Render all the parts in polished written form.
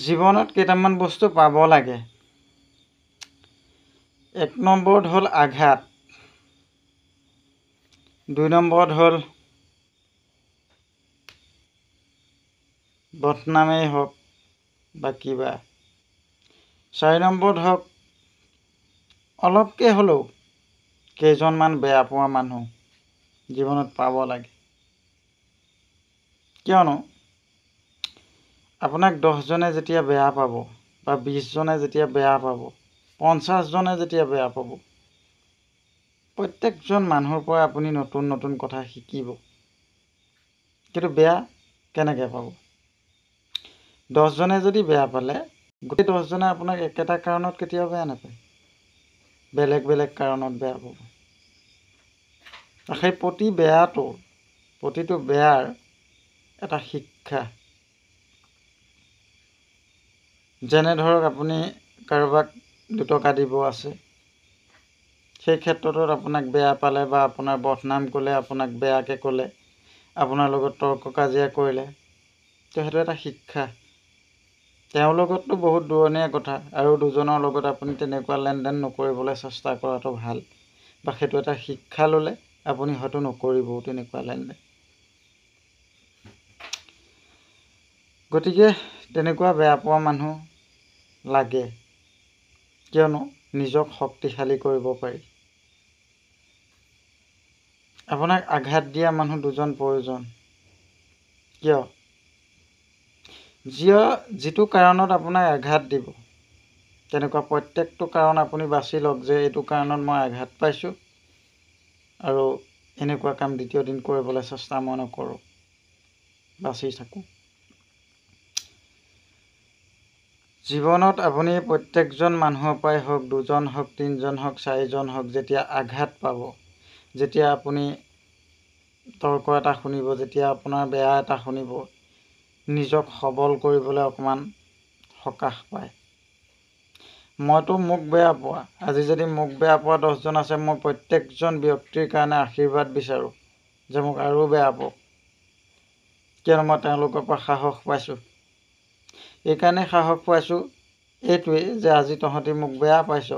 জীৱনত কেইটামান বস্তু পাব লাগে। 1 নম্বৰত হ'ল আঘাত, 2 নম্বৰত হ'ল বদনামেই হওক বা কিবা, 4 নম্বৰত হওক অলপকৈ হ'লেও কেইজনমান বেয়া পোৱা মানুহ জীৱনত পাব লাগে। কিয়নো আপোনাক 10জনে যেতিয়া বেয়া পাব বা 20জনে যেতিয়া বেয়া পাব, 50জনে যেতিয়া বেয়া পাব, প্ৰত্যেকজন মানুহৰ পৰা আপুনি নতুন নতুন কথা শিকিব। কিন্তু বেয়া কেনেকৈ পাব? 10জনে যদি বেয়া পালে, গোটেই 10জনে আপোনাক একেটা কাৰণত কেতিয়াও বেয়া নাপায়, বেলেগ বেলেগ কাৰণত বেয়া পাব। সেই প্ৰতিটো বেয়াৰ এটা শিক্ষা। যেনে ধৰক আপুনি কাৰোবাক 2 টকা দিব আছে, সেই ক্ষেত্ৰতো আপোনাক বেয়া পালে বা আপোনাৰ বদনাম ক'লে, আপোনাক বেয়াকৈ ক'লে, আপোনাৰ লগত তৰ্ক কাজিয়া কৰিলে, তো সেইটো এটা শিক্ষা। তেওঁৰ লগততো বহুত দূৰণীয়া কথা, আৰু 2জনৰ লগত আপুনি তেনেকুৱা লেনদেন নকৰিবলৈ চেষ্টা কৰাটো ভাল, বা সেইটো এটা শিক্ষা ল'লে আপুনি হয়তো নকৰিবও তেনেকুৱা লেনদেন। গতিকে তেনেকুৱা বেয়া পোৱা মানুহ লাগে, কিয়নো নিজক শক্তিশালী কৰিব পাৰি। আপোনাক আঘাত দিয়া মানুহ 2জন প্ৰয়োজন। কিয়? যিটো কাৰণত আপোনাক আঘাত দিব, তেনেকুৱা প্ৰত্যেকটো কাৰণ আপুনি বাছি লওক যে এইটো কাৰণত মই আঘাত পাইছোঁ, আৰু এনেকুৱা কাম দ্বিতীয় দিন কৰিবলৈ চেষ্টা মই নকৰোঁ, বাছি থাকোঁ। জীৱনত আপুনি প্ৰত্যেকজন মানুহৰ পৰাই হওক, 2জন হওক, 3জন হওক, 4জন হওক, যেতিয়া আঘাত পাব, যেতিয়া আপুনি তৰ্ক এটা শুনিব, যেতিয়া আপোনাৰ বেয়া এটা শুনিব, নিজক সবল কৰিবলৈ অকণমান সকাহ পায়। মইতো মোক বেয়া পোৱা, আজি যদি মোক বেয়া পোৱা 10জন আছে, মই প্ৰত্যেকজন ব্যক্তিৰ কাৰণে আশীৰ্বাদ বিচাৰোঁ যে মোক আৰু বেয়া পাওক, কিয়নো মই তেওঁলোকৰ পৰা সাহস পাইছোঁ। এইকাৰণে সাহস পাইছোঁ এইটোৱেই যে আজি তহঁতি মোক বেয়া পাইছ,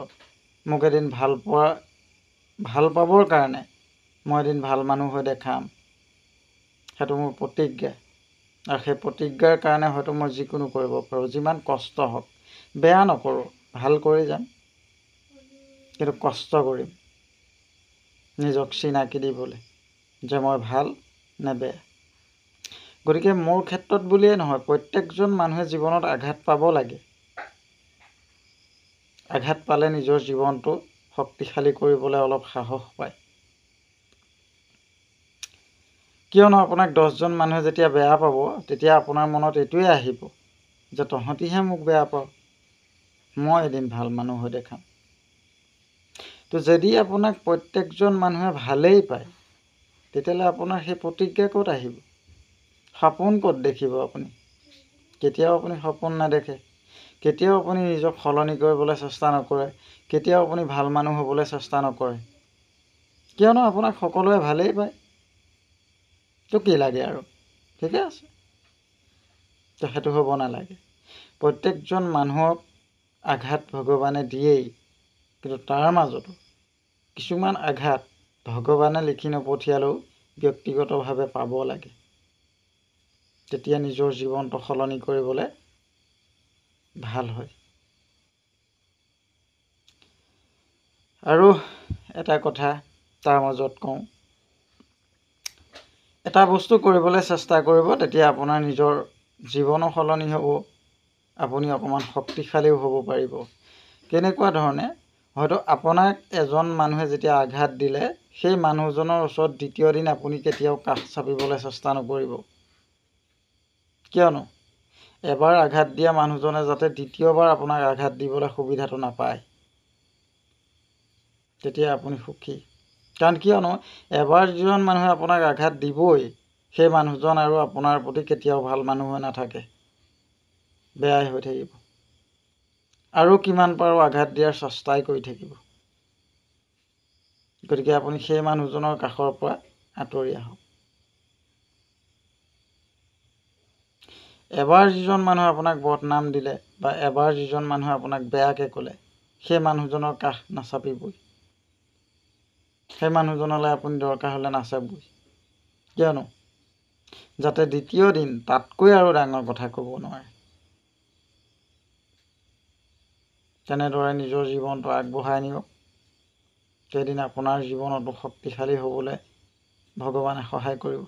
মোক এদিন ভাল পাবৰ কাৰণে মই এদিন ভাল মানুহ হৈ দেখাম। সেইটো মোৰ প্ৰতিজ্ঞা, আৰু সেই প্ৰতিজ্ঞাৰ কাৰণে হয়তো মই যিকোনো কৰিব পাৰোঁ, যিমান কষ্ট হওক। বেয়া নকৰোঁ, ভাল কৰি যাম, কিন্তু কষ্ট কৰিম নিজক চিনাকি দিবলৈ যে মই ভাল নে বেয়া। গতিকে মোৰ ক্ষেত্ৰত বুলিয়েই নহয়, প্ৰত্যেকজন মানুহে জীৱনত আঘাত পাব লাগে। আঘাত পালে নিজৰ জীৱনটো শক্তিশালী কৰিবলৈ অলপ সাহস পায়। কিয়নো আপোনাক 10জন মানুহে যেতিয়া বেয়া পাব, তেতিয়া আপোনাৰ মনত এইটোৱে আহিব যে তহঁতিহে মোক বেয়া পাৱ, মই এদিন ভাল মানুহ হৈ দেখাম। তো যদি আপোনাক প্ৰত্যেকজন মানুহে ভালেই পায়, তেতিয়াহ'লে আপোনাৰ সেই প্ৰতিজ্ঞা ক'ত আহিব? সপোন ক'ত দেখিব আপুনি? কেতিয়াও আপুনি সপোন নেদেখে, কেতিয়াও আপুনি নিজক সলনি কৰিবলৈ চেষ্টা নকৰে, কেতিয়াও আপুনি ভাল মানুহ হ'বলৈ চেষ্টা নকৰে, কিয়নো আপোনাক সকলোৱে ভালেই পায়। তো কি লাগে আৰু? ঠিকে আছে, তো সেইটো হ'ব নালাগে। প্ৰত্যেকজন মানুহক আঘাত ভগৱানে দিয়েই, কিন্তু তাৰ মাজতো কিছুমান আঘাত ভগৱানে লিখি নপঠিয়ালেও ব্যক্তিগতভাৱে পাব লাগে, তেতিয়া নিজৰ জীৱনটো সলনি কৰিবলৈ ভাল হয়। আৰু এটা কথা তাৰ মাজত কওঁ, এটা বস্তু কৰিবলৈ চেষ্টা কৰিব, তেতিয়া আপোনাৰ নিজৰ জীৱনো সলনি হ'ব, আপুনি অকণমান শক্তিশালীও হ'ব পাৰিব। কেনেকুৱা ধৰণে? হয়তো আপোনাক এজন মানুহে যেতিয়া আঘাত দিলে, সেই মানুহজনৰ ওচৰত দ্বিতীয় দিন আপুনি কেতিয়াও কাষ চাপিবলৈ চেষ্টা নকৰিব, কিয়নো এবাৰ আঘাত দিয়া মানুহজনে যাতে দ্বিতীয়বাৰ আপোনাক আঘাত দিবলৈ সুবিধাটো নাপায়, তেতিয়া আপুনি সুখী। কাৰণ কিয়নো এবাৰ যিজন মানুহে আপোনাক আঘাত দিবই, সেই মানুহজন আৰু আপোনাৰ প্ৰতি কেতিয়াও ভাল মানুহ হৈ নাথাকে, বেয়াই হৈ থাকিব, আৰু কিমান পাৰোঁ আঘাত দিয়াৰ চেষ্টাই কৰি থাকিব। গতিকে আপুনি সেই মানুহজনৰ কাষৰ পৰা আঁতৰি আহক। এবাৰ যিজন মানুহে আপোনাক বদনাম দিলে বা এবাৰ যিজন মানুহে আপোনাক বেয়াকৈ ক'লে সেই মানুহজনৰ কাষ নাচাপিবই। সেই মানুহজনলৈ আপুনি দৰকাৰ হ'লে নাচাবই। কিয়নো যাতে দ্বিতীয় দিন তাতকৈ আৰু ডাঙৰ কথা ক'ব নোৱাৰে। তেনেদৰে নিজৰ জীৱনটো আগবঢ়াই নিয়ক। সেইদিন আপোনাৰ জীৱনতো শক্তিশালী হ'বলৈ ভগৱানে সহায় কৰিব।